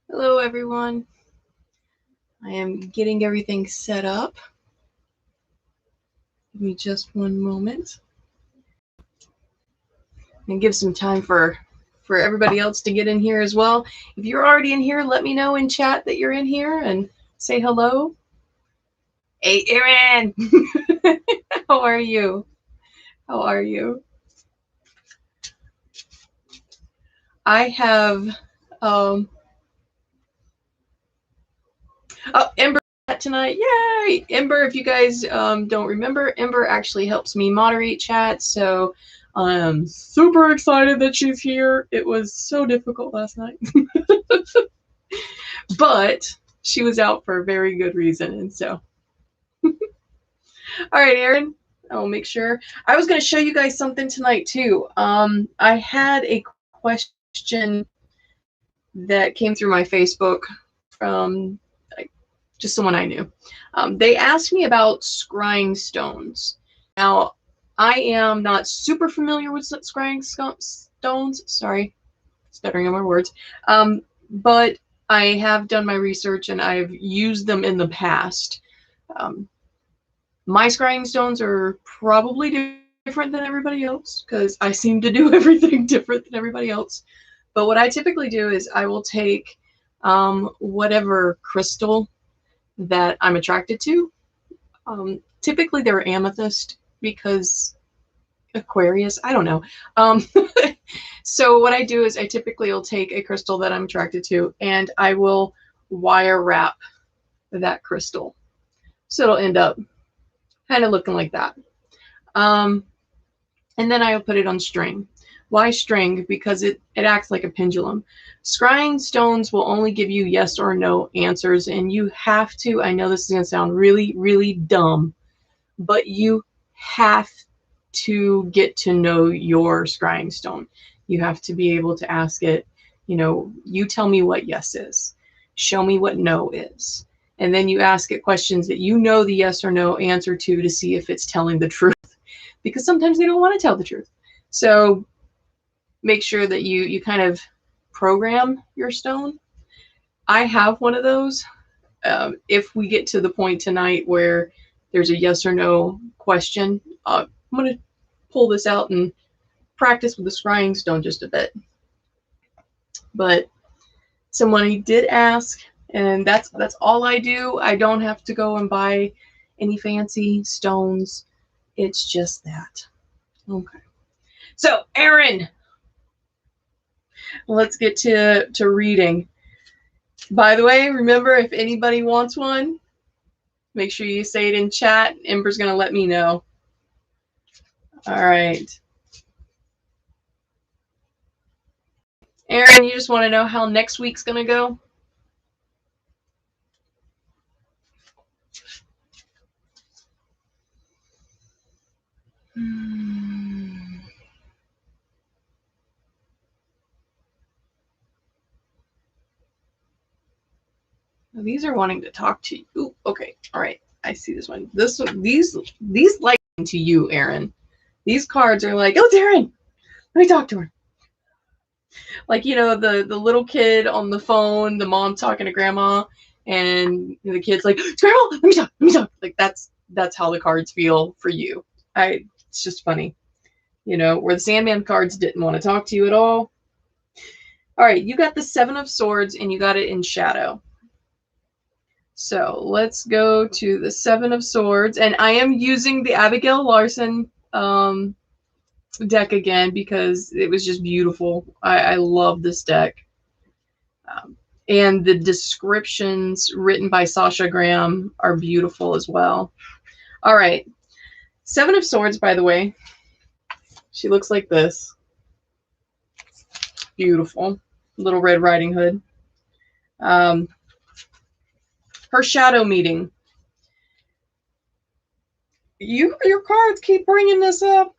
Hello, everyone. I am getting everything set up. Give me just one moment. And give some time for everybody else to get in here as well. If you're already in here, let me know in chat that you're in here and say hello. Hey, Erin! How are you? How are you? I have... Oh, Ember tonight. Yay! Ember, if you guys don't remember, Ember actually helps me moderate chat, so I'm super excited that she's here. It was so difficult last night. But she was out for a very good reason, and so. All right, Erin, I'll make sure. I was going to show you guys something tonight, too. I had a question that came through my Facebook from just someone I knew. They asked me about scrying stones. Now, I am not super familiar with scrying stones. Sorry, stuttering on my words. But I have done my research and I've used them in the past. My scrying stones are probably different than everybody else because I seem to do everything different than everybody else. But what I typically do is I will take whatever crystal that I'm attracted to. Typically they're amethyst because Aquarius, I don't know. So what I do is I typically will take a crystal that I'm attracted to and I will wire wrap that crystal. So it'll end up kind of looking like that. And then I'll put it on string. Why string? Because it acts like a pendulum. Scrying stones will only give you yes or no answers, and you have to, I know this is going to sound really, really dumb, but you have to get to know your scrying stone. You have to be able to ask it, you know, you tell me what yes is. Show me what no is. And then you ask it questions that you know the yes or no answer to see if it's telling the truth. Because sometimes they don't want to tell the truth. So make sure that you kind of program your stone. I have one of those. If we get to the point tonight where there's a yes or no question, I'm going to pull this out and practice with the scrying stone just a bit. But somebody did ask, and that's all I do. I don't have to go and buy any fancy stones. It's just that. Okay. So, Erin, let's get to reading. By the way, remember, if anybody wants one, make sure you say it in chat. Ember's going to let me know. All right. Erin, you just want to know how next week's going to go? These are wanting to talk to you. Ooh, okay. All right. I see this one. This one, these like to you, Erin. These cards are like, oh, it's Erin. Let me talk to her. Like, you know, the little kid on the phone, the mom talking to grandma, and the kid's like, Grandma, let me talk. Like that's how the cards feel for you. It's just funny. You know, where the Sandman cards didn't want to talk to you at all. All right, you got the Seven of Swords and you got it in shadow. So let's go to the Seven of Swords. And I am using the Abigail Larson deck again because it was just beautiful. I love this deck. And the descriptions written by Sasha Graham are beautiful as well. All right. Seven of Swords, by the way. She looks like this. Beautiful. Little Red Riding Hood. Her shadow meeting. Your cards keep bringing this up.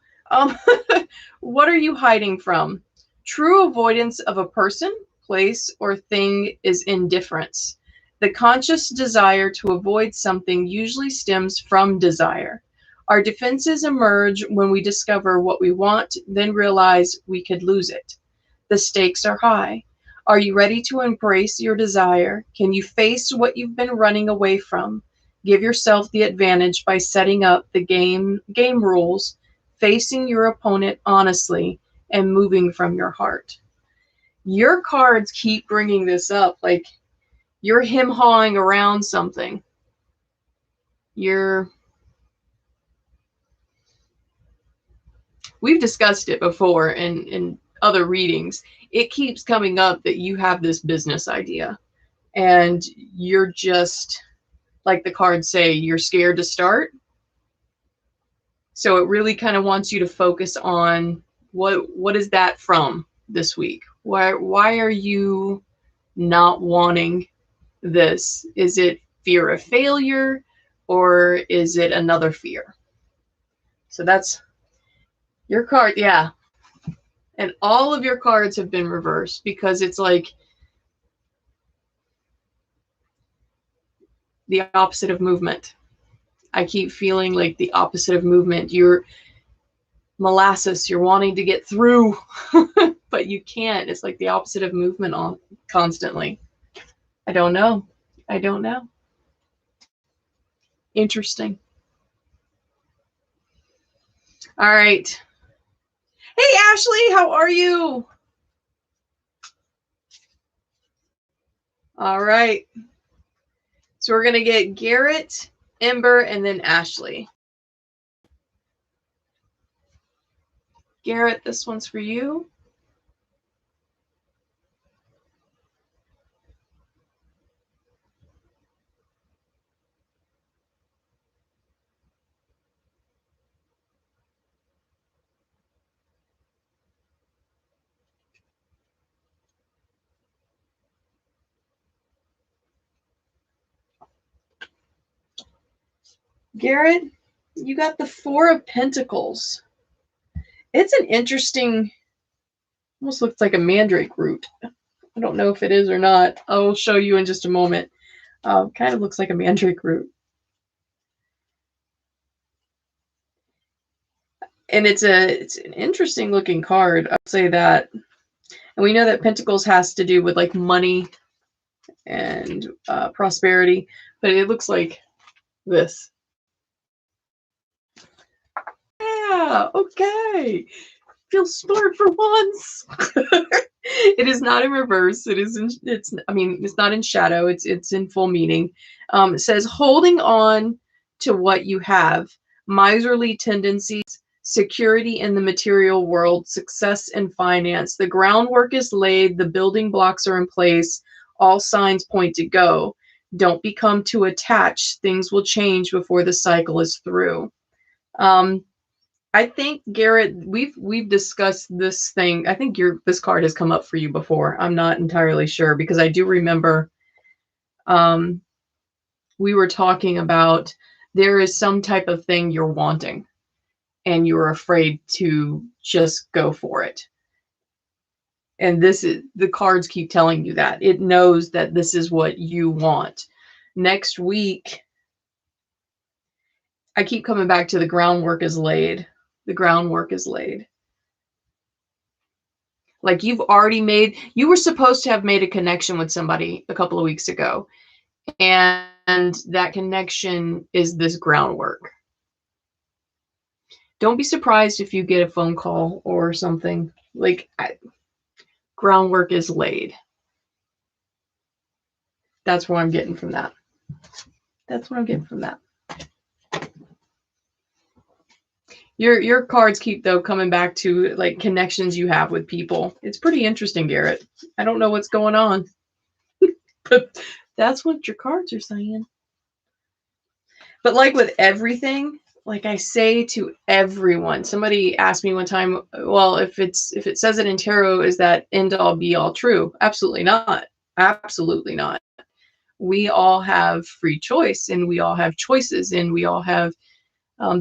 What are you hiding from? True avoidance of a person, place, or thing is indifference. The conscious desire to avoid something usually stems from desire. Our defenses emerge when we discover what we want, then realize we could lose it. The stakes are high. Are you ready to embrace your desire? Can you face what you've been running away from? Give yourself the advantage by setting up the game rules, facing your opponent honestly, and moving from your heart. Your cards keep bringing this up, like you're him-hawing around something. We've discussed it before in other readings. It keeps coming up that you have this business idea and you're just, like the cards say, you're scared to start. So it really kind of wants you to focus on what is that from this week? Why are you not wanting this? Is it fear of failure, or is it another fear? So that's your card. Yeah. And all of your cards have been reversed because it's like the opposite of movement. I keep feeling like the opposite of movement. You're molasses, you're wanting to get through, but you can't. It's like the opposite of movement on constantly. I don't know. I don't know. Interesting. All right. Hey, Ashley, how are you? All right. So we're going to get Garrett, Ember, and then Ashley. Garrett, this one's for you. Garrett, you got the Four of Pentacles. It's an interesting, almost looks like a mandrake root. I don't know if it is or not. I'll show you in just a moment. Kind of looks like a mandrake root. And it's an interesting looking card. I'll say that. And we know that Pentacles has to do with like money and prosperity, but it looks like this. Yeah, okay. Feel smart for once. It is not in reverse. It's not in shadow. It's in full meaning. It says holding on to what you have, miserly tendencies, security in the material world, success in finance. The groundwork is laid, the building blocks are in place, all signs point to go. Don't become too attached. Things will change before the cycle is through. I think, Garrett, we've discussed this thing. I think this card has come up for you before. I'm not entirely sure because I do remember we were talking about there is some type of thing you're wanting and you're afraid to just go for it. And the cards keep telling you that. It knows that this is what you want. Next week, I keep coming back to the groundwork is laid. The groundwork is laid. Like you were supposed to have made a connection with somebody a couple of weeks ago. And that connection is this groundwork. Don't be surprised if you get a phone call or something. Like groundwork is laid. That's what I'm getting from that. That's what I'm getting from that. Your cards keep, though, coming back to like connections you have with people. It's pretty interesting, Garrett. I don't know what's going on, but that's what your cards are saying. But like with everything, like I say to everyone, somebody asked me one time, well, if it says it in tarot, is that end all be all true? Absolutely not. Absolutely not. We all have free choice, and we all have choices, and we all have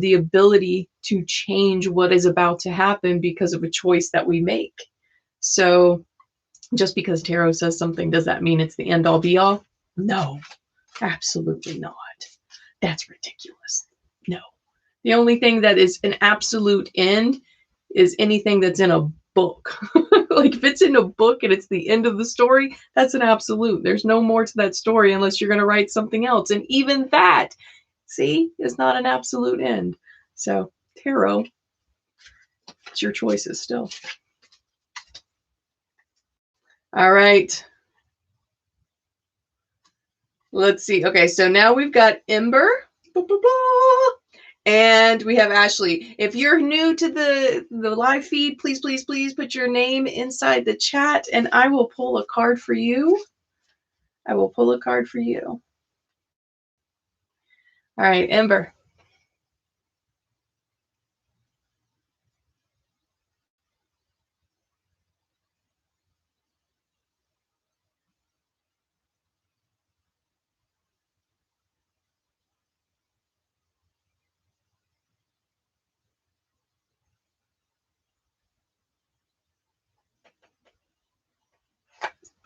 the ability to change what is about to happen because of a choice that we make. So just because tarot says something, does that mean it's the end all be all? No, absolutely not. That's ridiculous. No. The only thing that is an absolute end is anything that's in a book. Like if it's in a book and it's the end of the story, that's an absolute. There's no more to that story unless you're going to write something else. And even that, see, is not an absolute end. So tarot, it's your choices still. All right. Let's see. Okay, so now we've got Ember. And we have Ashley. If you're new to the live feed, please, please, please put your name inside the chat and I will pull a card for you. I will pull a card for you. All right, Ember.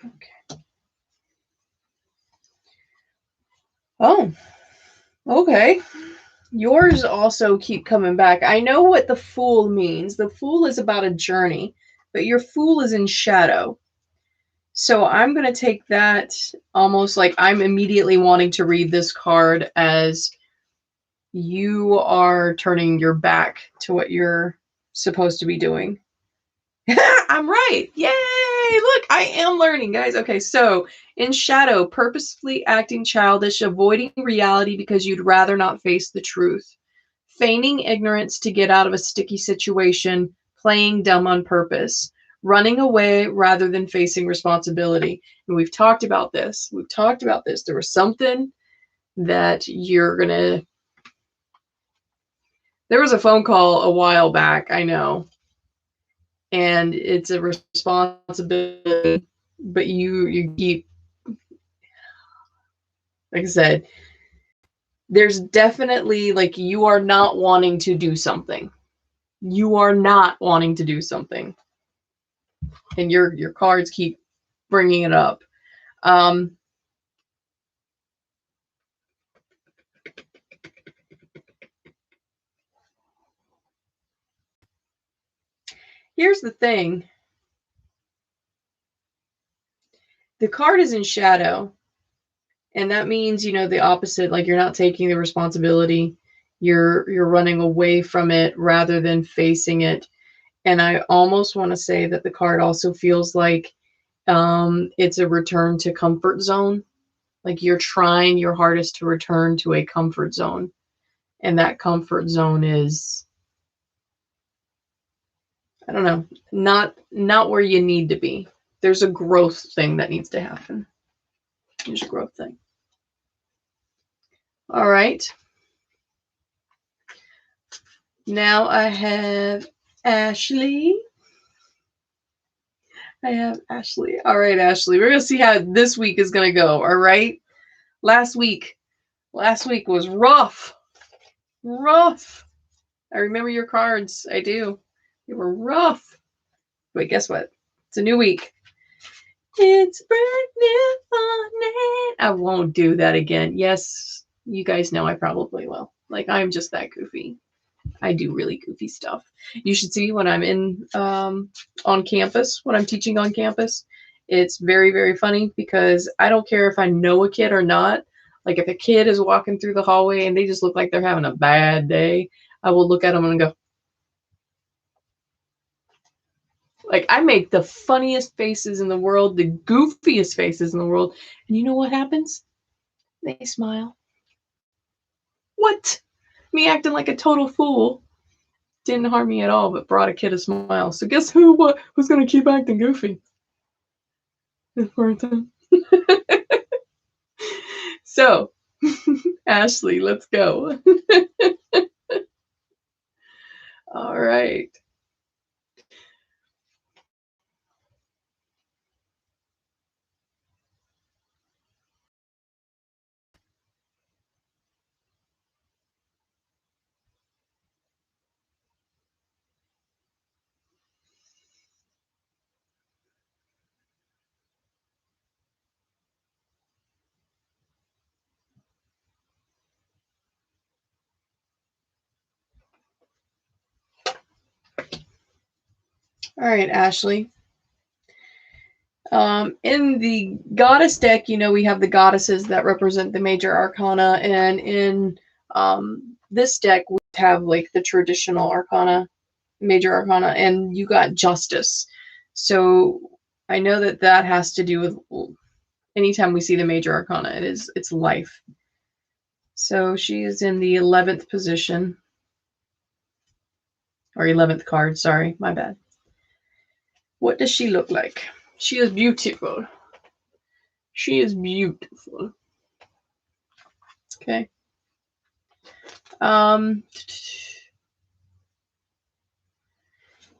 Okay. Oh, okay. Yours also keep coming back. I know what the Fool means. The Fool is about a journey, but your Fool is in shadow. So I'm going to take that almost like I'm immediately wanting to read this card as you are turning your back to what you're supposed to be doing. I'm right. Yay! Look, I am learning, guys. Okay, so in shadow, purposefully acting childish, avoiding reality because you'd rather not face the truth, feigning ignorance to get out of a sticky situation, playing dumb on purpose, running away rather than facing responsibility. And we've talked about this. We've talked about this. There was something that you're going to. There was a phone call a while back, I know. And it's a responsibility, but you keep, like I said, there's definitely like you are not wanting to do something. You are not wanting to do something. And your cards keep bringing it up. Here's the thing. The card is in shadow. And that means, you know, the opposite, like you're not taking the responsibility. You're running away from it rather than facing it. And I almost want to say that the card also feels like it's a return to comfort zone. Like you're trying your hardest to return to a comfort zone. And that comfort zone is, I don't know, not where you need to be. There's a growth thing that needs to happen. There's a growth thing. All right. Now I have Ashley. I have Ashley. All right, Ashley. We're going to see how this week is going to go. All right. Last week was rough. Rough. I remember your cards. I do. They were rough. Wait, guess what? It's a new week. It's brand new morning. I won't do that again. Yes, you guys know I probably will. Like, I'm just that goofy. I do really goofy stuff. You should see when I'm in on campus, when I'm teaching on campus. It's very, very funny because I don't care if I know a kid or not. Like if a kid is walking through the hallway and they just look like they're having a bad day, I will look at them and go, like I make the funniest faces in the world, the goofiest faces in the world. And you know what happens? They smile. What? Me acting like a total fool didn't harm me at all, but brought a kid a smile. So guess who's gonna keep acting goofy? This person. So, Ashley, let's go. All right. All right, Ashley. In the goddess deck, you know, we have the goddesses that represent the major arcana, and in this deck, we have like the traditional arcana, major arcana, and you got justice. So I know that that has to do with anytime we see the major arcana, it's life. So she is in the 11th position, or 11th card, sorry, my bad. What does she look like? She is beautiful. She is beautiful. Okay.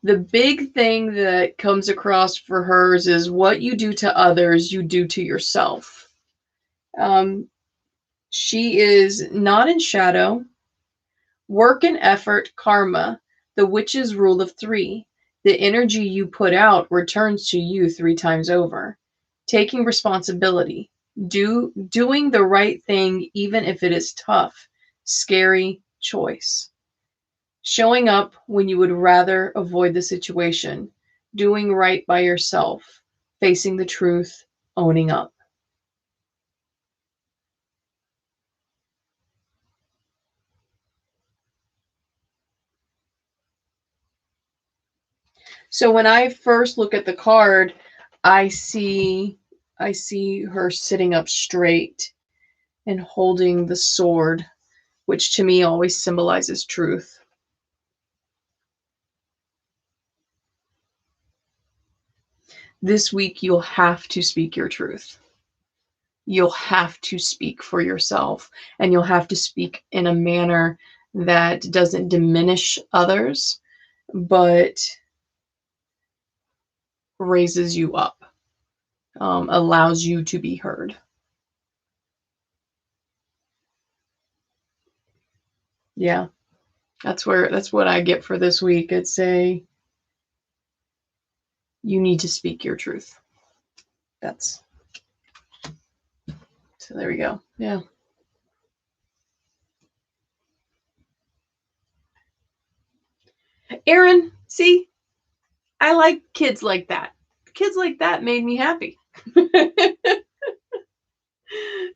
The big thing that comes across for hers is what you do to others, you do to yourself. She is not in shadow. Work and effort, karma, the witch's rule of 3. The energy you put out returns to you 3 times over. Taking responsibility. Doing the right thing even if it is tough. Scary choice. Showing up when you would rather avoid the situation. Doing right by yourself. Facing the truth. Owning up. So when I first look at the card, I see her sitting up straight and holding the sword, which to me always symbolizes truth. This week, you'll have to speak your truth. You'll have to speak for yourself, and you'll have to speak in a manner that doesn't diminish others, but raises you up, allows you to be heard. Yeah, that's what I get for this week. It's you need to speak your truth. So there we go. Yeah. Aaron, see, I like kids like that. Kids like that made me happy.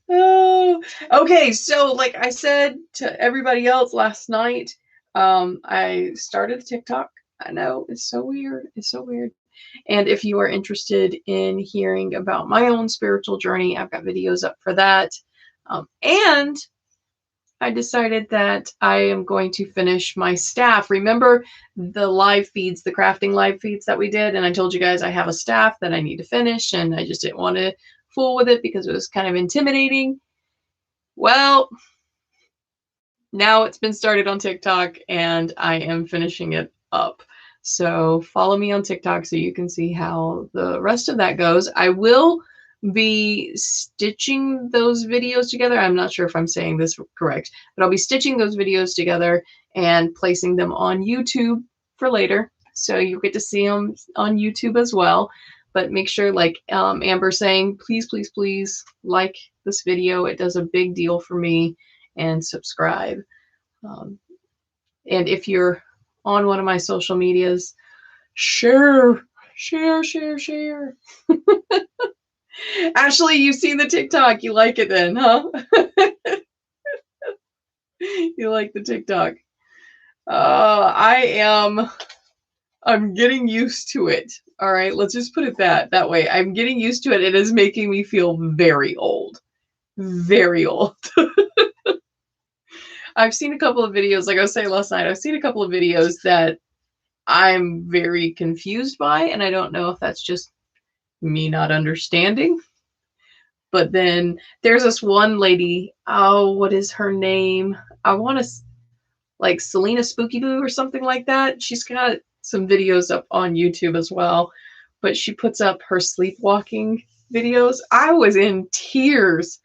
Oh, okay. So, like I said to everybody else last night, I started a TikTok. I know it's so weird. It's so weird. And if you are interested in hearing about my own spiritual journey, I've got videos up for that. And I decided that I am going to finish my staff. Remember the live feeds, the crafting live feeds that we did? And I told you guys I have a staff that I need to finish, and I just didn't want to fool with it because it was kind of intimidating. Well, now it's been started on TikTok, and I am finishing it up. So follow me on TikTok so you can see how the rest of that goes. I will be stitching those videos together. I'm not sure if I'm saying this correct, but I'll be stitching those videos together and placing them on YouTube for later. So you get to see them on YouTube as well. But make sure, like Amber saying, please, please, please like this video. It does a big deal for me. And subscribe. And if you're on one of my social medias, share. Ashley, you've seen the TikTok. You like it then, huh? You like the TikTok. I'm getting used to it. All right, let's just put it that way. I'm getting used to it. It is making me feel very old. Very old. I've seen a couple of videos, like I was saying last night, I've seen a couple of videos that I'm very confused by, and I don't know if that's just me not understanding. But then there's this one lady, oh, what is her name? I want to, like Selena Spooky Boo or something like that. She's got some videos up on YouTube as well, but she puts up her sleepwalking videos. I was in tears.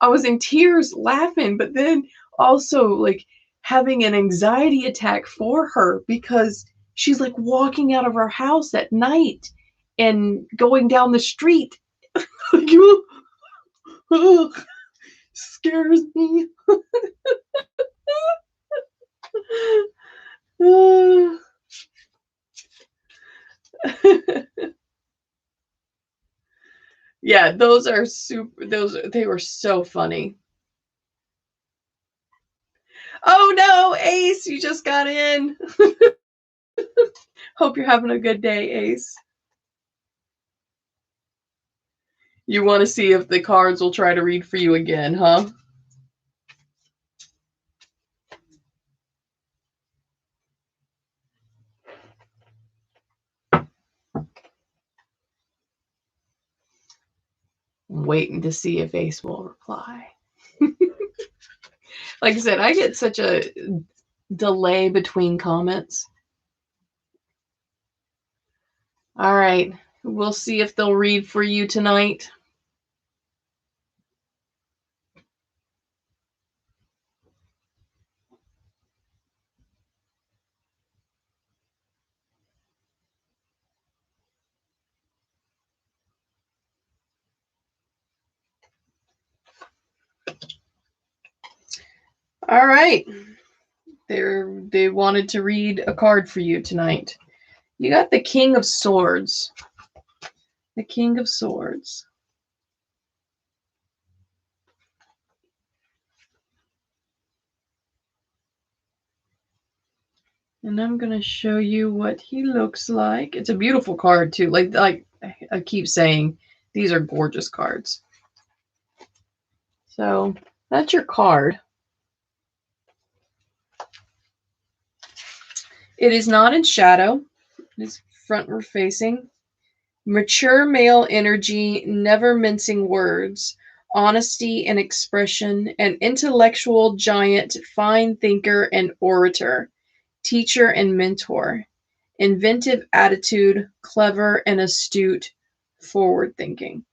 I was in tears laughing, but then also like having an anxiety attack for her because she's like walking out of her house at night and going down the street. Like, scares me. Yeah, those are they were so funny. Oh no, Ace, you just got in. Hope you're having a good day, Ace. You want to see if the cards will try to read for you again, huh? I'm waiting to see if Ace will reply. Like I said, I get such a delay between comments. All right, we'll see if they'll read for you tonight. All right. They wanted to read a card for you tonight. You got the King of Swords. The King of Swords. And I'm going to show you what he looks like. It's a beautiful card, too. Like I keep saying, these are gorgeous cards. So that's your card. It is not in shadow. It is frontward facing. Mature male energy, never mincing words. Honesty and expression. An intellectual giant, fine thinker and orator. Teacher and mentor. Inventive attitude, clever and astute, forward thinking.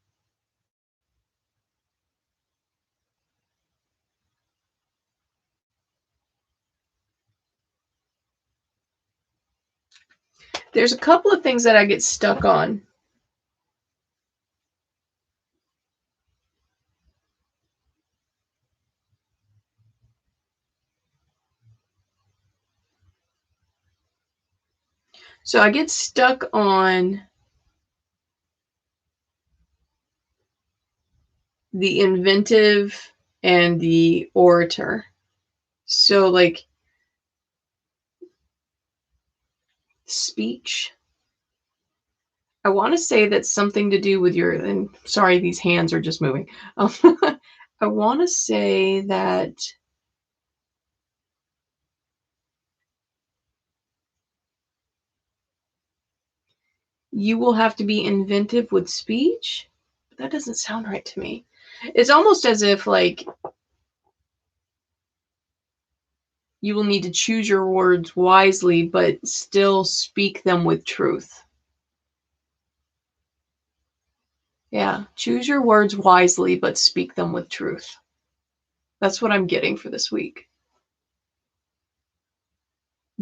There's a couple of things that I get stuck on. So I get stuck on the inventive and the orator. So like speech. I want to say that's something to do with your, and sorry, these hands are just moving. I want to say that you will have to be inventive with speech. But that doesn't sound right to me. It's almost as if like you will need to choose your words wisely, but still speak them with truth. Yeah, choose your words wisely, but speak them with truth. That's what I'm getting for this week.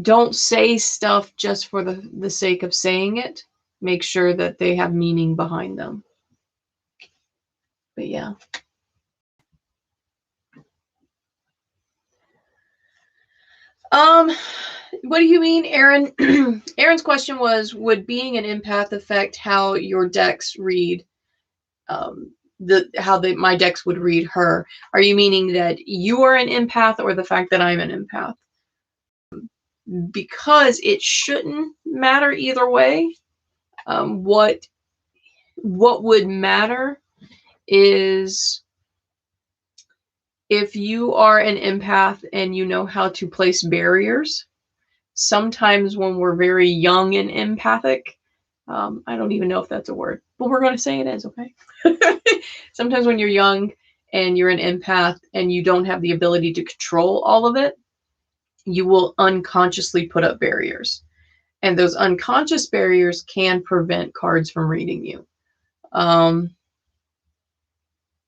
Don't say stuff just for the sake of saying it. Make sure that they have meaning behind them. But yeah. What do you mean, Aaron? Aaron's question was, would being an empath affect how your decks read? My decks would read her. Are you meaning that you are an empath or the fact that I'm an empath? Because it shouldn't matter either way. What would matter is if you are an empath and you know how to place barriers. Sometimes when we're very young and empathic, I don't even know if that's a word, but we're going to say it is, okay? Sometimes when you're young and you're an empath and you don't have the ability to control all of it, you will unconsciously put up barriers. And those unconscious barriers can prevent cards from reading you.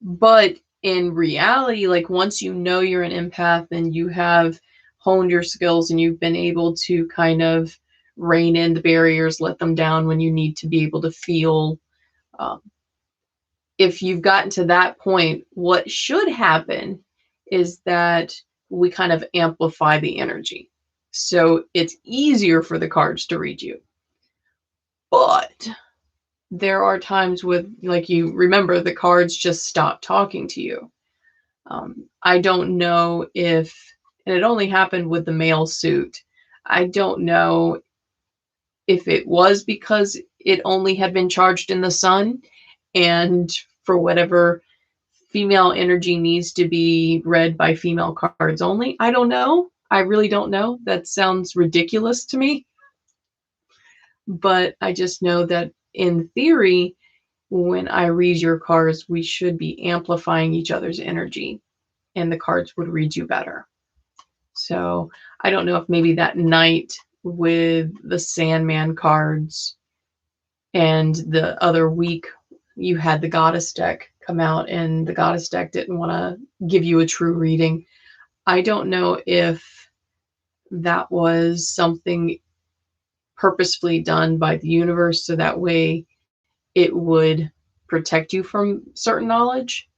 But in reality, like once you know you're an empath and you have honed your skills and you've been able to kind of rein in the barriers, let them down when you need to be able to feel. If you've gotten to that point, what should happen is that we kind of amplify the energy. So it's easier for the cards to read you. But there are times with, like, you remember the cards just stop talking to you. I don't know if, and it only happened with the male suit. I don't know if it was because it only had been charged in the sun, and for whatever female energy needs to be read by female cards only. I don't know. I really don't know. That sounds ridiculous to me. But I just know that in theory, when I read your cards, we should be amplifying each other's energy, and the cards would read you better. So I don't know if maybe that night with the Sandman cards and the other week you had the Goddess deck come out and the Goddess deck didn't want to give you a true reading. I don't know if that was something purposefully done by the universe so that way it would protect you from certain knowledge,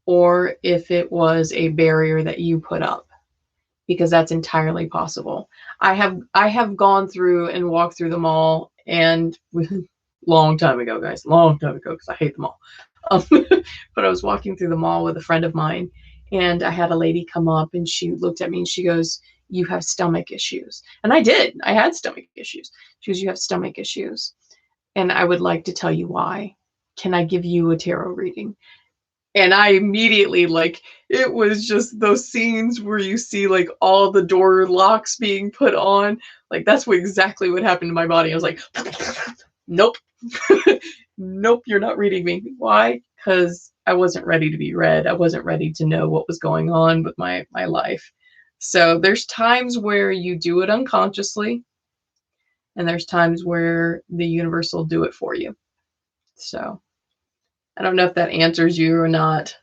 or if it was a barrier that you put up, because that's entirely possible. I have gone through and walked through the mall, and long time ago, guys, long time ago, because I hate the mall. But I was walking through the mall with a friend of mine, and I had a lady come up, and she looked at me and she goes, "You have stomach issues." And I did. I had stomach issues. She goes, "You have stomach issues, and I would like to tell you why. Can I give you a tarot reading?" And I immediately, like, it was just those scenes where you see, like, all the door locks being put on. Like, that's exactly what happened to my body. I was like, nope. Nope, you're not reading me. Why? Because I wasn't ready to be read. I wasn't ready to know what was going on with my life. So there's times where you do it unconsciously, and there's times where the universe will do it for you. So I don't know if that answers you or not.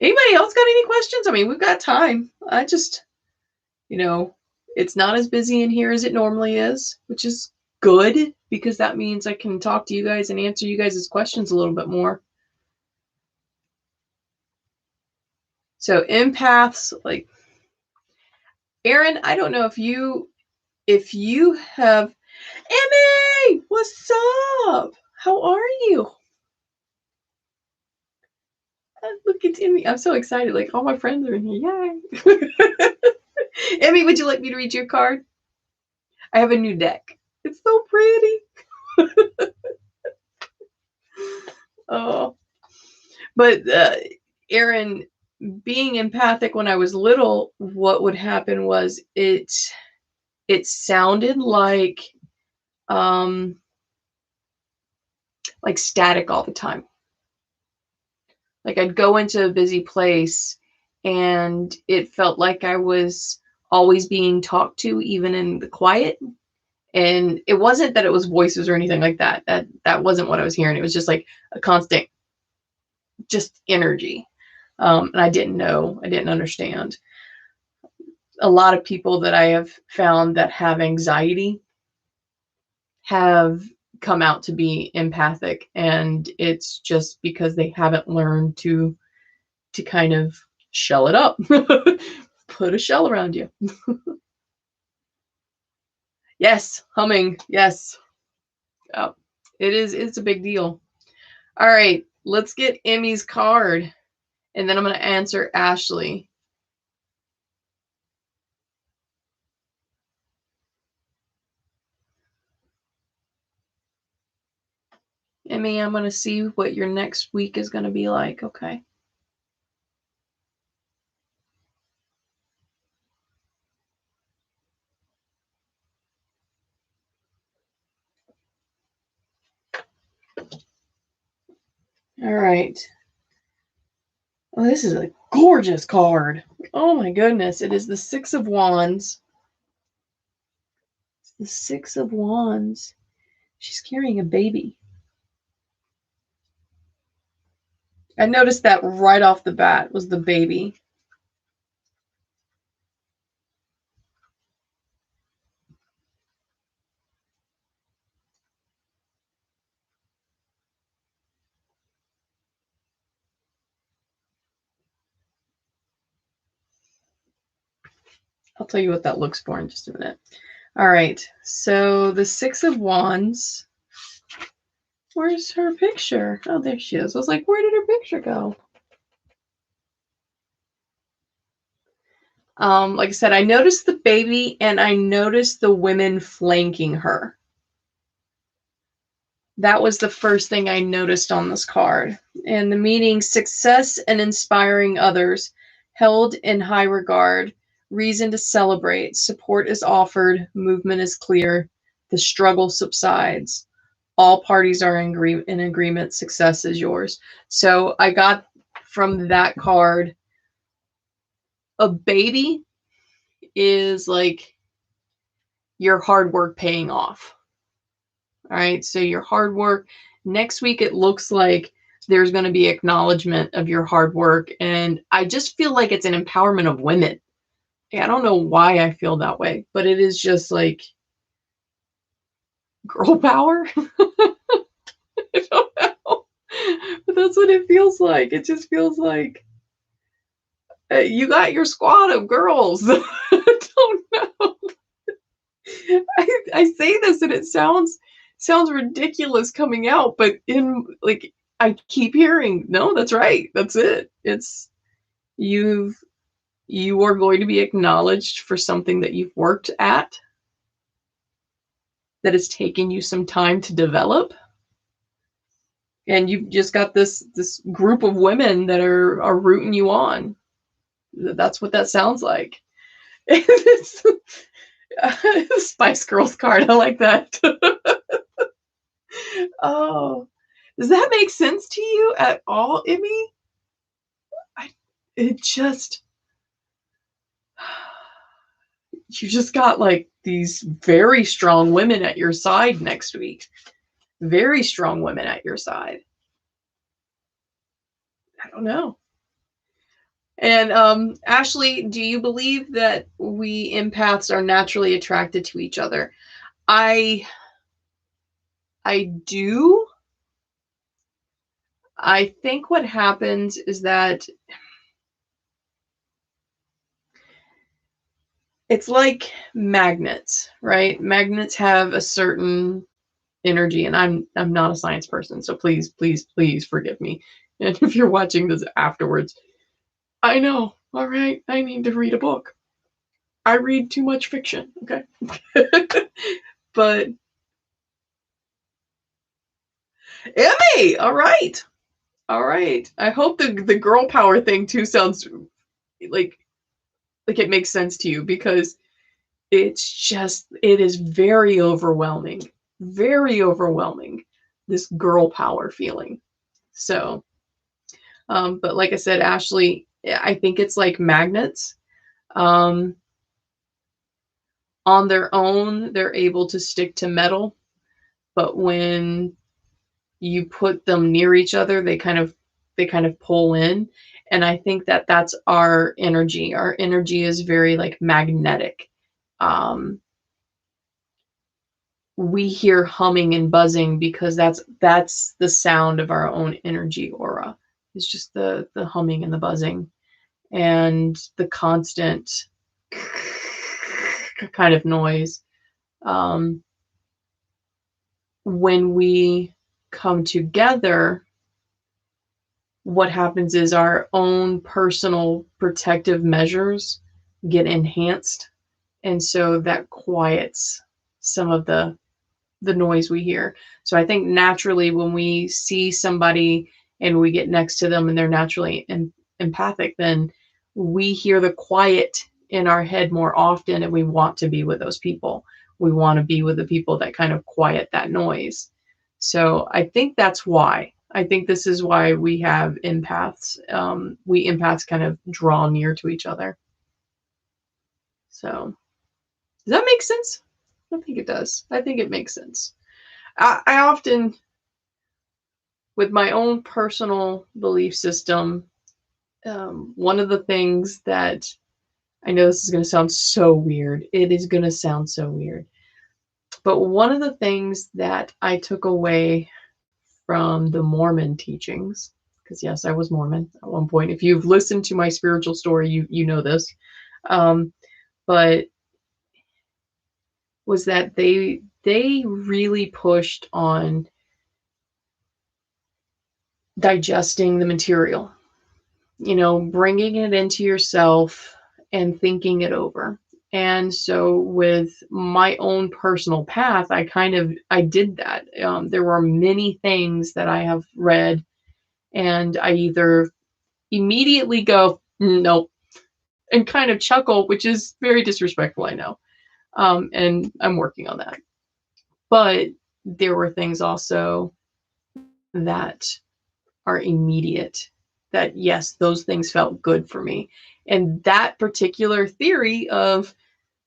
Anybody else got any questions? I mean, we've got time. I just, it's not as busy in here as it normally is, which is good because that means I can talk to you guys and answer you guys' questions a little bit more. So empaths, like Aaron, I don't know if you have Emmy, what's up? How are you? Look at Emmy. I'm so excited. Like all my friends are in here. Yay. Emmy, would you like me to read your card? I have a new deck. It's so pretty. Oh, but Aaron, being empathic when I was little, what would happen was it sounded like static all the time. Like I'd go into a busy place and it felt like I was always being talked to, even in the quiet. And it wasn't that it was voices or anything like that. That wasn't what I was hearing. It was just like a constant, just energy. And I didn't know. I didn't understand. A lot of people that I have found that have anxiety have come out to be empathic, and it's just because they haven't learned to kind of shell it up. Put a shell around you. Yes, humming. Yes. Oh, it's a big deal. All right, let's get Emmy's card, and then I'm going to answer Ashley. Emmy, I'm going to see what your next week is going to be like, okay? All right. Oh, this is a gorgeous card. Oh my goodness. It is the Six of Wands. It's the Six of Wands. She's carrying a baby. I noticed that right off the bat was the baby. I'll tell you what that looks for in just a minute. All right, so the Six of Wands Where's her picture? Oh, there she is. I was like, where did her picture go? Like I said, I noticed the baby and I noticed the women flanking her. That was the first thing I noticed on this card. And the meaning, success and inspiring others, held in high regard, reason to celebrate, support is offered, movement is clear, the struggle subsides. All parties are in agreement, success is yours. So I got from that card, a baby is like your hard work paying off. All right, so your hard work. Next week, it looks like there's going to be acknowledgement of your hard work. And I just feel like it's an empowerment of women. I don't know why I feel that way, but it is just like girl power. I don't know. But that's what it feels like. It just feels like you got your squad of girls. I don't know. I say this and it sounds ridiculous coming out, but in like I keep hearing, no, that's right. That's it. It's you are going to be acknowledged for something that you've worked at, that has taken you some time to develop. And you've just got this group of women that are rooting you on. That's what that sounds like. Spice Girls card. I like that. Oh, does that make sense to you at all, Emmy? It just, you just got like these very strong women at your side next week. Very strong women at your side. I don't know. And Ashley, do you believe that we empaths are naturally attracted to each other? I do. I think what happens is that it's like magnets, right? Magnets have a certain energy, and I'm not a science person, so please forgive me. And if you're watching this afterwards, I know, all right, I need to read a book. I read too much fiction, okay? But Emmy, all right. All right. I hope the girl power thing too sounds like it makes sense to you, because it's just, it is very overwhelming. Very overwhelming, this girl power feeling. So, but like I said, Ashley, I think it's like magnets. On their own, they're able to stick to metal, but when you put them near each other, they kind of pull in. And I think that that's our energy. Our energy is very like magnetic. We hear humming and buzzing because that's the sound of our own energy aura. It's just the humming and the buzzing and the constant kind of noise. When we come together, what happens is our own personal protective measures get enhanced, and so that quiets some of the noise we hear. So I think naturally when we see somebody and we get next to them and they're naturally empathic, then we hear the quiet in our head more often, and we want to be with those people. We want to be with the people that kind of quiet that noise. So I think that's why. I think this is why we have empaths. We empaths kind of draw near to each other. So does that make sense? I think it does. I think it makes sense. I often, with my own personal belief system, one of the things that, I know this is going to sound so weird. It is going to sound so weird. But one of the things that I took away from the Mormon teachings, because yes, I was Mormon at one point. If you've listened to my spiritual story, you know this. But was that they really pushed on digesting the material, bringing it into yourself and thinking it over. And so with my own personal path, I did that. There were many things that I have read, and I either immediately go, nope, and kind of chuckle, which is very disrespectful, I know. And I'm working on that. But there were things also that are immediate, that yes, those things felt good for me. And that particular theory of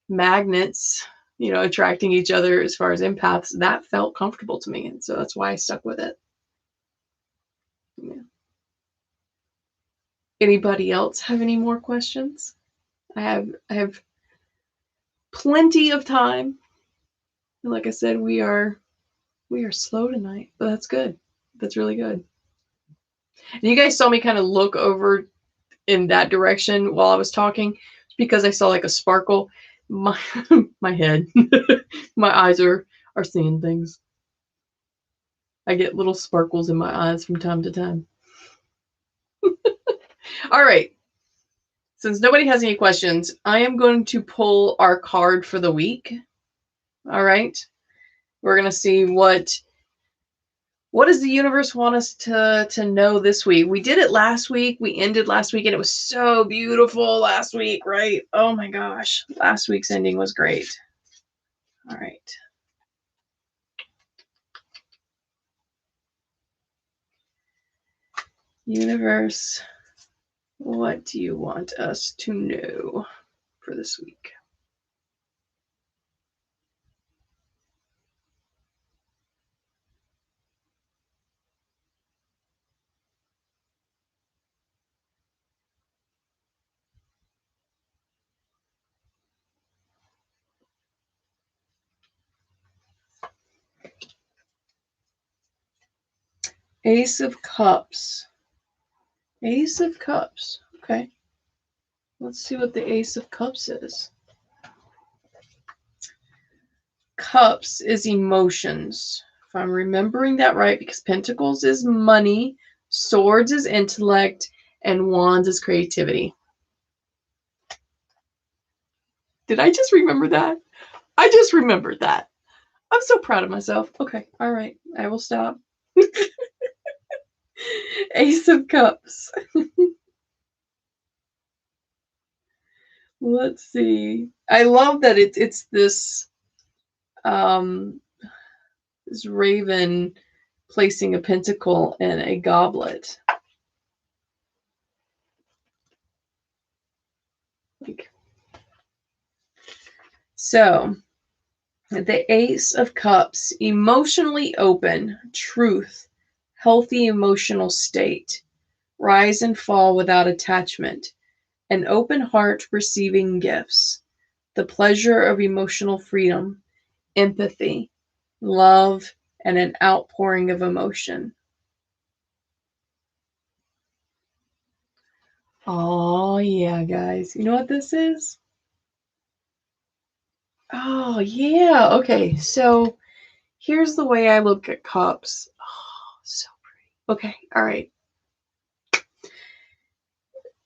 magnets, attracting each other as far as empaths, that felt comfortable to me. And so that's why I stuck with it. Yeah. Anybody else have any more questions? I have plenty of time. And like I said, we are slow tonight, but that's good. That's really good. And you guys saw me kind of look over in that direction while I was talking, because I saw like a sparkle. My my head, my eyes are seeing things. I get little sparkles in my eyes from time to time. All right. Since nobody has any questions, I am going to pull our card for the week. All right. We're going to see what does the universe want us to know this week. We did it last week. We ended last week, and it was so beautiful last week, right? Oh my gosh. Last week's ending was great. All right. Universe, what do you want us to know for this week? Ace of Cups. Ace of Cups. Okay. Let's see what the Ace of Cups is. Cups is emotions. If I'm remembering that right, because Pentacles is money, Swords is intellect, and Wands is creativity. Did I just remember that? I just remembered that. I'm so proud of myself. Okay. All right. I will stop. Ace of Cups. Let's see. I love that it's this this raven placing a pentacle in a goblet. So, the Ace of Cups, emotionally open, truth, healthy emotional state, rise and fall without attachment, an open heart receiving gifts, the pleasure of emotional freedom, empathy, love, and an outpouring of emotion. Oh, yeah, guys. You know what this is? Oh, yeah. Okay, so here's the way I look at cups. Oh, so pretty. Okay, all right.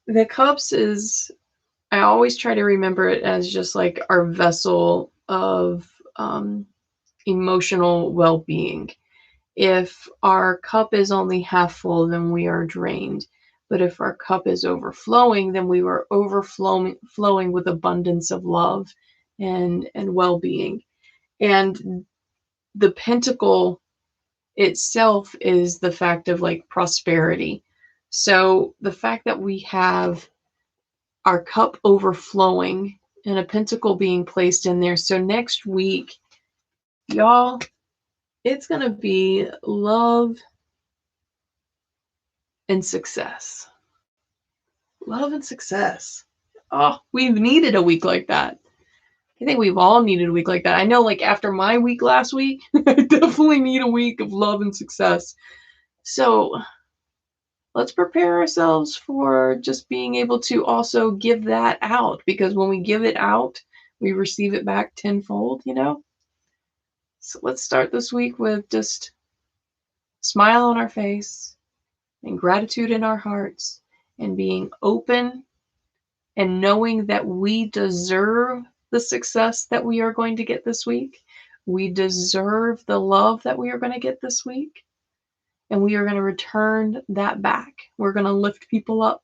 The cups is, I always try to remember it as just like our vessel of emotional well-being. If our cup is only half full, then we are drained. But if our cup is overflowing, then we are flowing with abundance of love and well-being. And the pentacle itself is the fact of like prosperity. So the fact that we have our cup overflowing and a pentacle being placed in there. So next week, y'all, it's going to be love and success. Love and success. Oh, we've needed a week like that. I think we've all needed a week like that. I know, like, after my week last week, I definitely need a week of love and success. So let's prepare ourselves for just being able to also give that out, because when we give it out, we receive it back tenfold, So let's start this week with just smile on our face, and gratitude in our hearts and being open and knowing that we deserve the success that we are going to get this week. We deserve the love that we are going to get this week. And we are going to return that back. We're going to lift people up.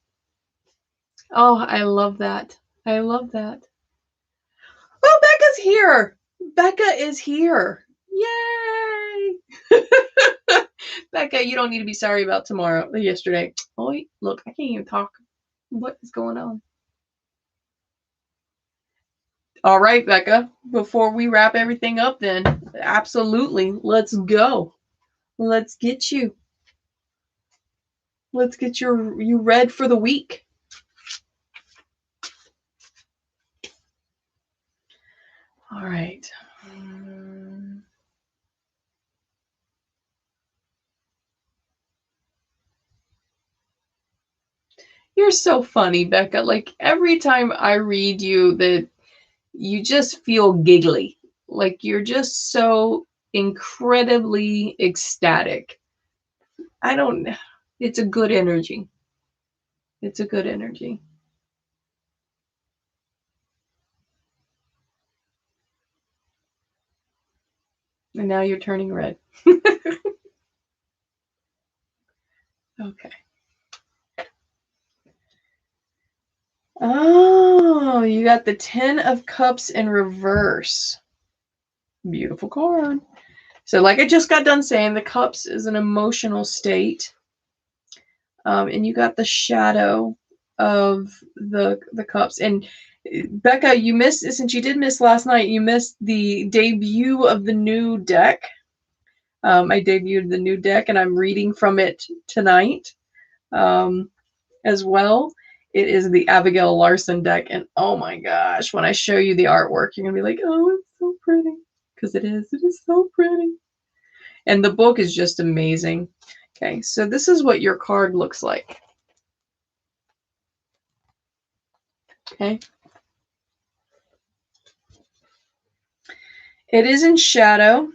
Oh, I love that. I love that. Oh, Becca's here. Becca is here. Yay! Becca, you don't need to be sorry about yesterday. Oh, wait, look, I can't even talk. What is going on? All right, Becca, before we wrap everything up then, absolutely, let's go. Let's get you read for the week. All right. You're so funny, Becca. Like every time I read you, that you just feel giggly. Like you're just so incredibly ecstatic. It's a good energy. It's a good energy. And now you're turning red. Okay. Oh, you got the 10 of Cups in reverse. Beautiful card. So like I just got done saying, the Cups is an emotional state. And you got the shadow of the Cups. And Becca, you missed, since you did miss last night, you missed the debut of the new deck. I debuted the new deck, and I'm reading from it tonight as well. It is the Abigail Larson deck, and oh my gosh, when I show you the artwork, you're gonna be like, oh, it's so pretty, because it is so pretty. And the book is just amazing. Okay, so this is what your card looks like. Okay. It is in shadow.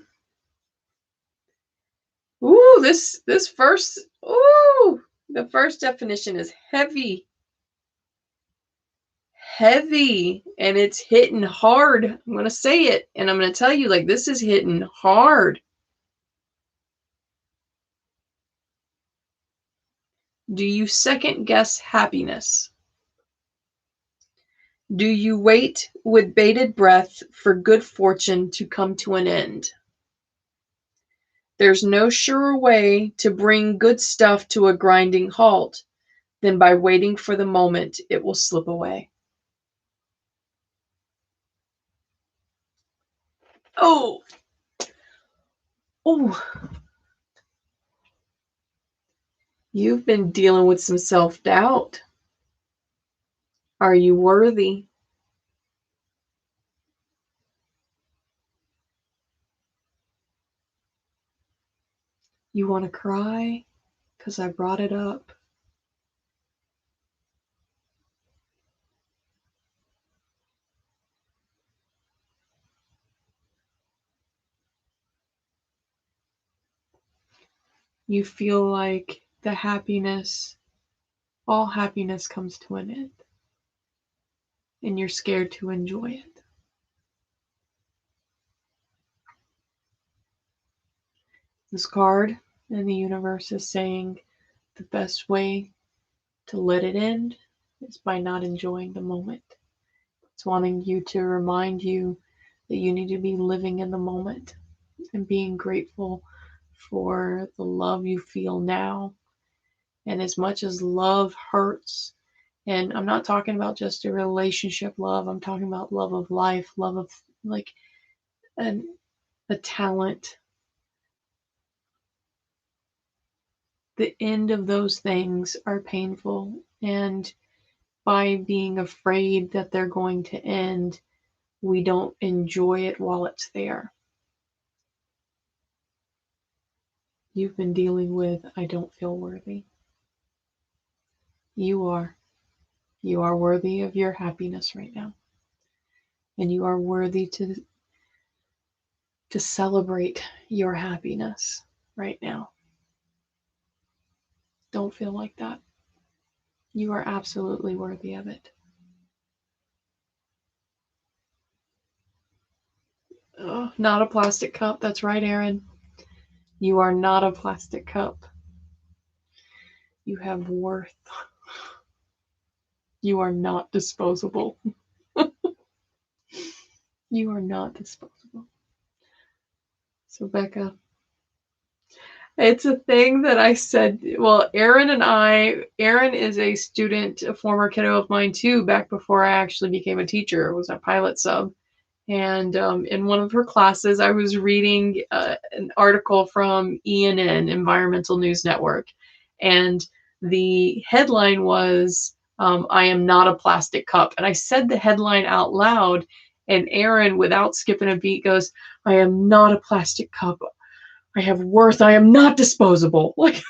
Ooh, the first definition is heavy. Heavy, and it's hitting hard. I'm going to say it, and I'm going to tell you, like, this is hitting hard. Do you second guess happiness? Do you wait with bated breath for good fortune to come to an end? There's no surer way to bring good stuff to a grinding halt than by waiting for the moment it will slip away. Oh, you've been dealing with some self-doubt. Are you worthy? You want to cry? Because I brought it up. You feel like all happiness comes to an end. And you're scared to enjoy it. This card in the universe is saying the best way to let it end is by not enjoying the moment. It's wanting you to remind you that you need to be living in the moment and being grateful for the love you feel now. And as much as love hurts, and I'm not talking about just a relationship love, I'm talking about love of life, love of like a talent. The end of those things are painful, and by being afraid that they're going to end, we don't enjoy it while it's there. You've been dealing with, I don't feel worthy. You are. You are worthy of your happiness right now. And you are worthy to celebrate your happiness right now. Don't feel like that. You are absolutely worthy of it. Oh, not a plastic cup. That's right, Aaron. You are not a plastic cup. You have worth. You are not disposable. You are not disposable. So, Becca, it's a thing that I said. Well, Aaron is a student, a former kiddo of mine too, back before I actually became a teacher. I was a pilot sub. And in one of her classes, I was reading an article from ENN, Environmental News Network. And the headline was, I am not a plastic cup. And I said the headline out loud. And Aaron, without skipping a beat, goes, I am not a plastic cup. I have worth. I am not disposable. Like,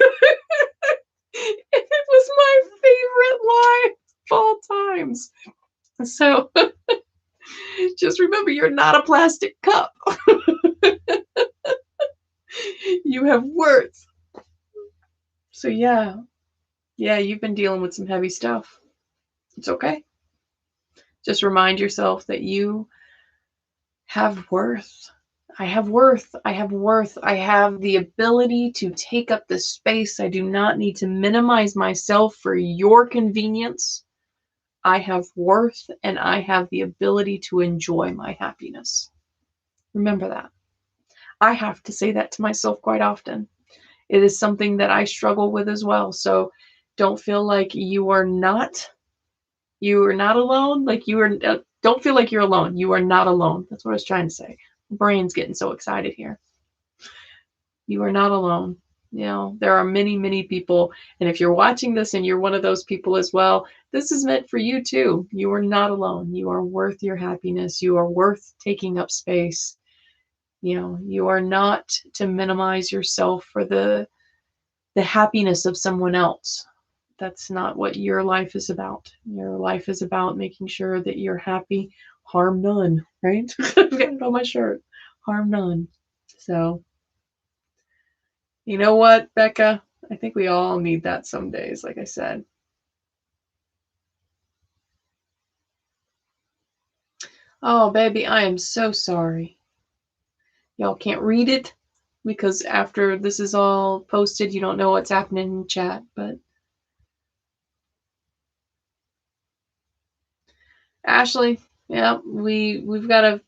it was my favorite line of all times. So just remember, you're not a plastic cup. You have worth. So yeah, you've been dealing with some heavy stuff. It's okay. Just remind yourself that you have worth. I have worth. I have worth. I have the ability to take up the space. I do not need to minimize myself for your convenience. I have worth, and I have the ability to enjoy my happiness. Remember that. I have to say that to myself quite often. It is something that I struggle with as well. So don't feel like you are not alone. Like don't feel like you're alone. You are not alone. That's what I was trying to say. My brain's getting so excited here. You are not alone. You know, there are many, many people. And if you're watching this and you're one of those people as well, this is meant for you too. You are not alone. You are worth your happiness. You are worth taking up space. You know, you are not to minimize yourself for the happiness of someone else. That's not what your life is about. Your life is about making sure that you're happy. Harm none, right? I've got it on my shirt. Harm none. So, you know what, Becca? I think we all need that some days, like I said. Oh, baby, I am so sorry. Y'all can't read it because after this is all posted, you don't know what's happening in chat, but Ashley, yeah, we've got to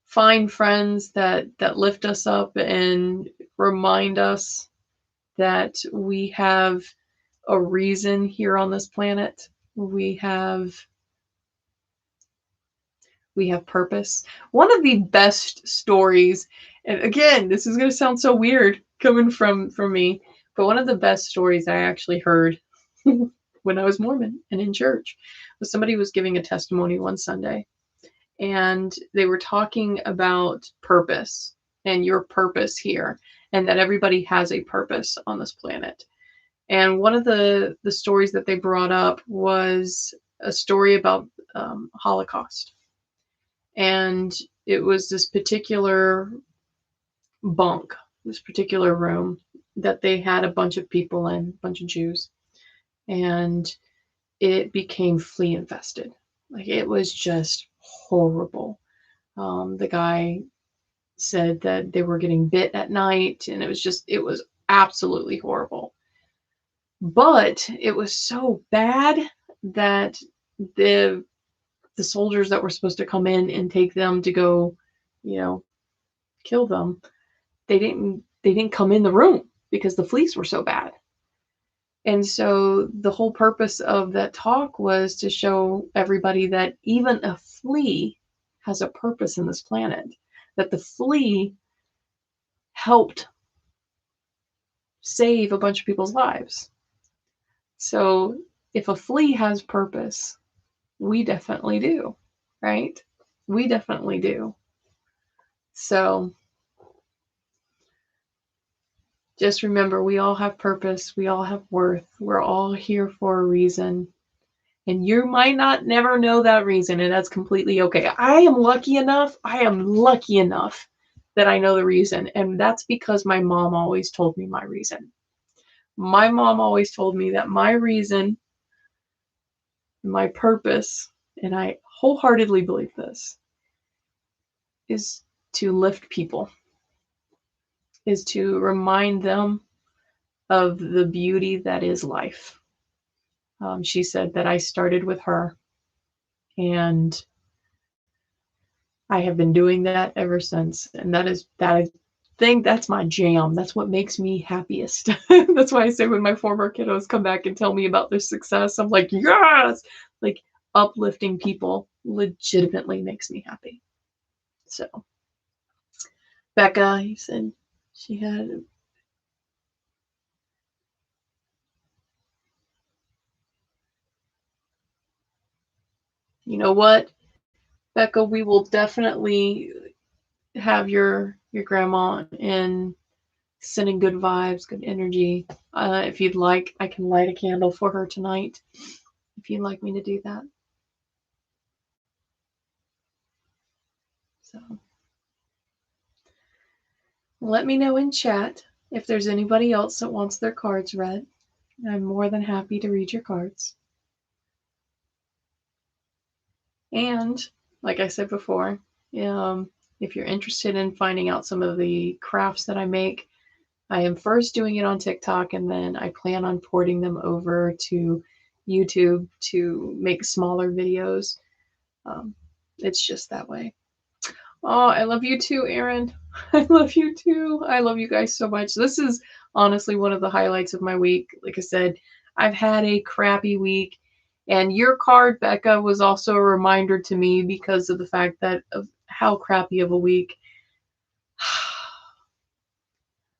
find friends that lift us up and remind us that we have a reason here on this planet. We have purpose. One of the best stories, and again, this is going to sound so weird coming from me, but one of the best stories I actually heard when I was Mormon and in church was somebody was giving a testimony one Sunday, and they were talking about purpose and your purpose here, and that everybody has a purpose on this planet. And one of the stories that they brought up was a story about Holocaust. And it was this particular bunk, this particular room that they had a bunch of people in, a bunch of Jews. And it became flea infested. Like, it was just horrible. The guy said that they were getting bit at night, and it was absolutely horrible. But it was so bad that the soldiers that were supposed to come in and take them to go, kill them, they didn't come in the room because the fleas were so bad. And so the whole purpose of that talk was to show everybody that even a flea has a purpose in this planet, that the flea helped save a bunch of people's lives. So if a flea has purpose, we definitely do, right? We definitely do. So just remember, we all have purpose. We all have worth. We're all here for a reason. And you might not never know that reason, and that's completely okay. I am lucky enough that I know the reason. And that's because my mom always told me my reason. My mom always told me that my reason, my purpose, and I wholeheartedly believe this, is to lift people, is to remind them of the beauty that is life. She said that I started with her, and I have been doing that ever since. And that I think that's my jam. That's what makes me happiest. That's why I say when my former kiddos come back and tell me about their success, I'm like, yes! Like, uplifting people legitimately makes me happy. So, Becca, you said she had. You know what, Becca, we will definitely have your grandma and sending good vibes, good energy. If you'd like, I can light a candle for her tonight. If you'd like me to do that. So let me know in chat if there's anybody else that wants their cards read. I'm more than happy to read your cards. And like I said before, if you're interested in finding out some of the crafts that I make, I am first doing it on TikTok, and then I plan on porting them over to YouTube to make smaller videos. It's just that way. Oh, I love you too, Aaron. I love you too. I love you guys so much. This is honestly one of the highlights of my week. Like I said, I've had a crappy week, and your card, Becca, was also a reminder to me because of the fact that of how crappy of a week.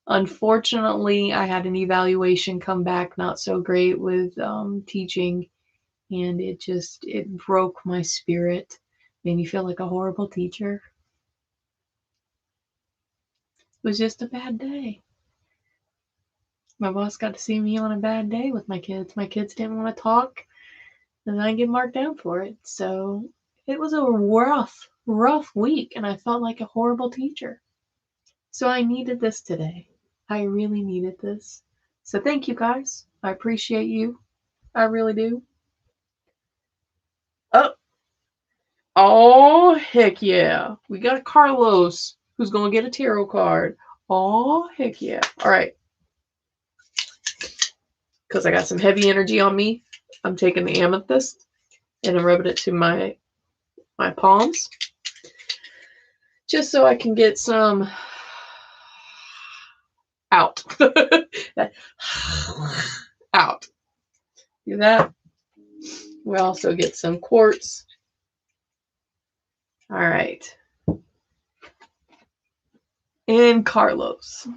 Unfortunately, I had an evaluation come back not so great with teaching, and it broke my spirit. Made me feel like a horrible teacher. It was just a bad day. My boss got to see me on a bad day with my kids. My kids didn't want to talk, and I get marked down for it. So it was a rough week, and I felt like a horrible teacher. So I needed this today. I really needed this. So thank you guys. I appreciate you. I really do. Oh, heck yeah. We got Carlos who's going to get a tarot card. Oh, heck yeah. All right. Because I got some heavy energy on me, I'm taking the amethyst and I'm rubbing it to my palms just so I can get some out. Out. Do that. We also get some quartz. All right. And Carlos.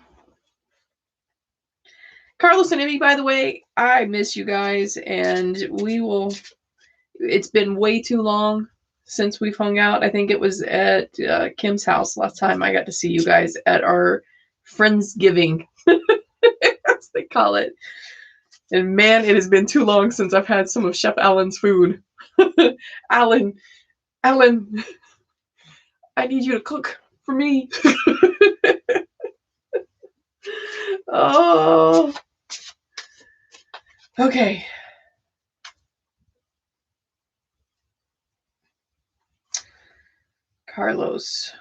Carlos and Emmy, by the way, I miss you guys, and it's been way too long since we've hung out. I think it was at Kim's house last time I got to see you guys at our Friendsgiving, as they call it. And man, it has been too long since I've had some of Chef Alan's food. Alan, I need you to cook for me. Oh. Okay. Carlos.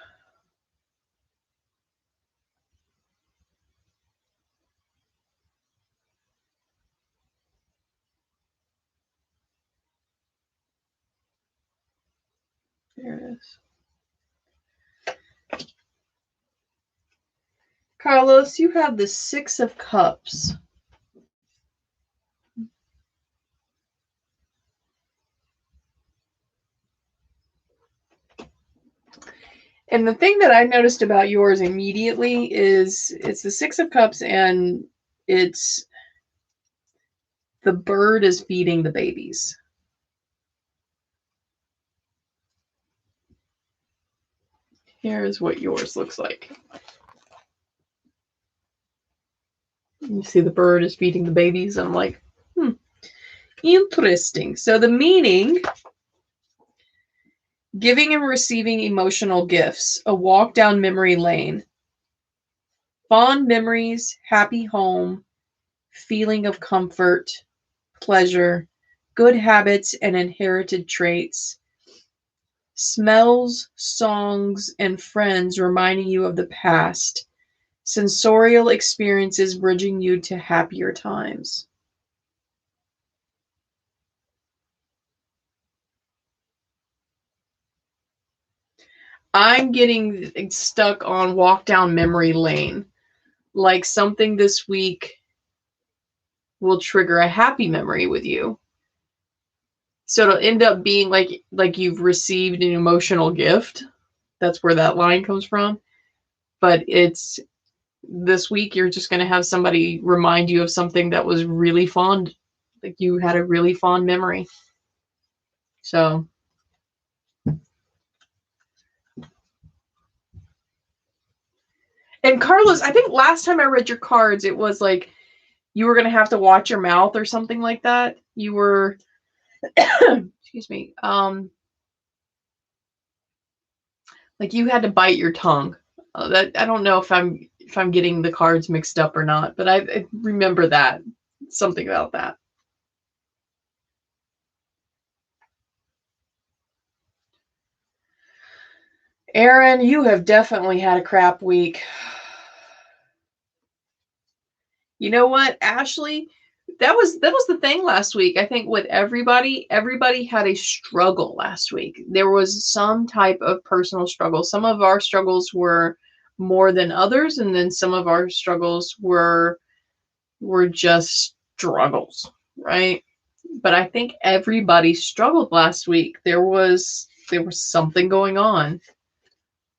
There it is. Carlos, you have the 6 of Cups. And the thing that I noticed about yours immediately is it's the 6 of Cups, and it's the bird is feeding the babies. Here's what yours looks like. You see the bird is feeding the babies. I'm like, interesting. So the meaning, giving and receiving emotional gifts, a walk down memory lane, fond memories, happy home, feeling of comfort, pleasure, good habits and inherited traits, smells, songs, and friends reminding you of the past, sensorial experiences bridging you to happier times. I'm getting stuck on walk down memory lane. Like something this week will trigger a happy memory with you. So it'll end up being like you've received an emotional gift. That's where that line comes from. But it's this week you're just going to have somebody remind you of something that was really fond. Like you had a really fond memory. So and Carlos, I think last time I read your cards, it was like you were going to have to watch your mouth or something like that. You were, excuse me, like you had to bite your tongue. That I don't know if I'm getting the cards mixed up or not, but I remember that something about that. Aaron, you have definitely had a crap week. You know what, Ashley? That was the thing last week. I think with everybody had a struggle last week. There was some type of personal struggle. Some of our struggles were more than others, and then some of our struggles were just struggles, right? But I think everybody struggled last week. There was something going on.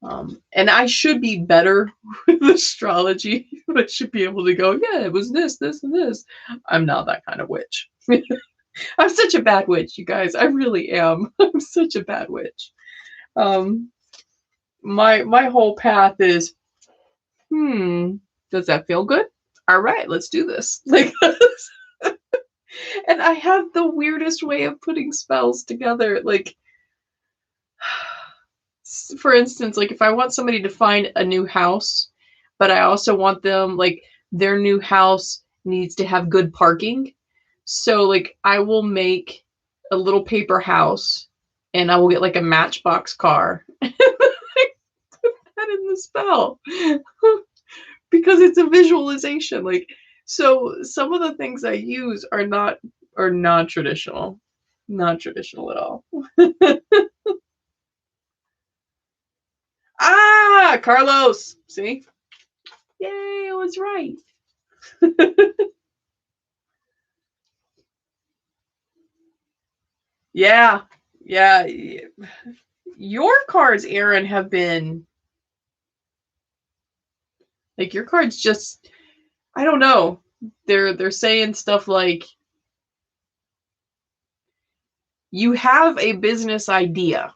And I should be better with astrology, but I should be able to go, yeah, it was this, this, and this. I'm not that kind of witch. I'm such a bad witch, you guys. I really am. I'm such a bad witch. My whole path is, does that feel good? All right, let's do this. Like, and I have the weirdest way of putting spells together. Like, for instance, like if I want somebody to find a new house, but I also want them, like, their new house needs to have good parking. So, like, I will make a little paper house and I will get like a Matchbox car and put that in the spell because it's a visualization. Like, so some of the things I use are not traditional, not traditional at all. Ah, Carlos. See? Yay, I was right. Yeah. Yeah. Your cards, Aaron, have been like your cards just, I don't know. They're saying stuff like you have a business idea.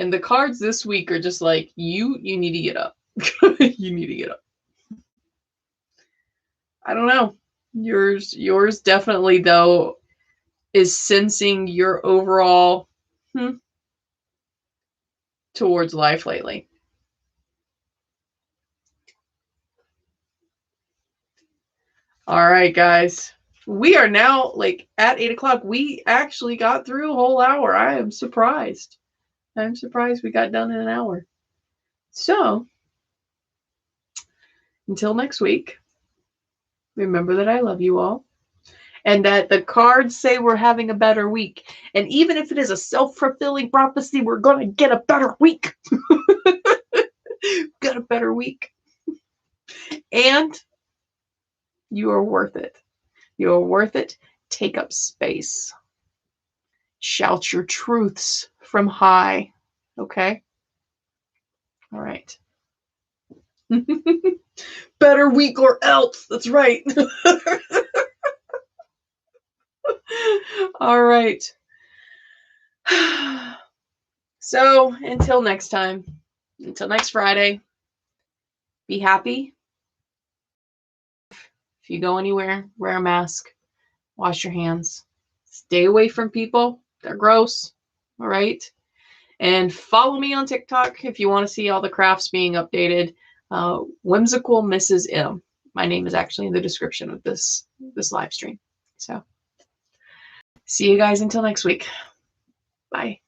And the cards this week are just like you need to get up. You need to get up. I don't know. Yours definitely though is sensing your overall towards life lately. All right, guys. We are now like at 8 o'clock. We actually got through a whole hour. I am surprised. I'm surprised we got done in an hour. So, until next week, remember that I love you all and that the cards say we're having a better week. And even if it is a self-fulfilling prophecy, we're going to get a better week. Get a better week. And you are worth it. You are worth it. Take up space. Shout your truths from high. Okay? All right. Better week or else. That's right. All right. So until next time, until next Friday, be happy. If you go anywhere, wear a mask, wash your hands, stay away from people. They're gross. All right. And follow me on TikTok if you want to see all the crafts being updated. Whimsical Mrs. M. my name is actually in the description of this live stream. So see you guys until next week. Bye.